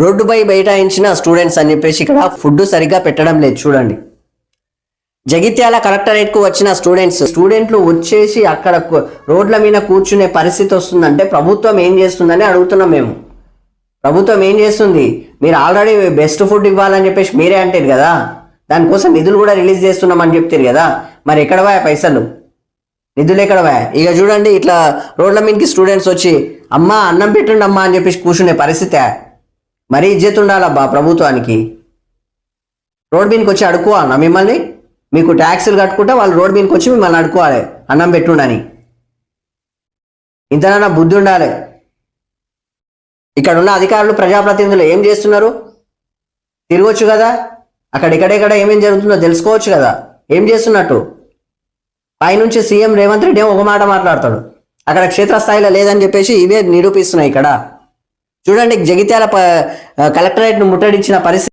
రోడ్డుపై బైఠాయించిన స్టూడెంట్స్ అని చెప్పేసి ఇక్కడ ఫుడ్ సరిగ్గా పెట్టడం లేదు చూడండి. జగిత్యాల కలెక్టరేట్ కు వచ్చిన స్టూడెంట్లు వచ్చేసి అక్కడ రోడ్ల మీద కూర్చునే పరిస్థితి వస్తుందంటే ప్రభుత్వం ఏం చేస్తుందని అడుగుతున్నాం మేము. ప్రభుత్వం ఏం చేస్తుంది? మీరు ఆల్రెడీ బెస్ట్ ఫుడ్ ఇవ్వాలని చెప్పేసి మీరే అంటారు కదా, దానికోసం నిధులు కూడా రిలీజ్ చేస్తున్నామని చెప్తారు కదా, మరి ఎక్కడ పోయా పైసలు? నిధులు ఎక్కడ పోయా? ఇక చూడండి ఇట్లా రోడ్ల మీదకి స్టూడెంట్స్ వచ్చి అమ్మా అన్నం పెట్టండి అమ్మా అని చెప్పేసి కూర్చునే పరిస్థితి. మరీ ఇజ్జత్ ఉండాలబ్బా ప్రభుత్వానికి. రోడ్ మీదకి వచ్చి అడుక్కోవాలన్నా మిమ్మల్ని? మీకు ట్యాక్సులు కట్టుకుంటే వాళ్ళు రోడ్ మీదకి వచ్చి మిమ్మల్ని అడుక్కోవాలి అన్నం పెట్టుండని. ఇంతనన్నా బుద్ధి ఉండాలి. ఇక్కడ ఉన్న అధికారులు ప్రజాప్రతినిధులు ఏం చేస్తున్నారు? తిరగొచ్చు కదా, అక్కడ ఎక్కడెక్కడ ఏమేం జరుగుతుందో తెలుసుకోవచ్చు కదా, ఏం చేస్తున్నట్టు? పైనుంచి సీఎం రేవంత్ రెడ్డి ఒక మాట మాట్లాడతాడు, అక్కడ క్షేత్రస్థాయిలో లేదని చెప్పేసి ఇవే నిరూపిస్తున్నాయి. ఇక్కడ చూడండి జగిత్యాల కలెక్టరేట్ను ముట్టడించిన పరిస్థితి.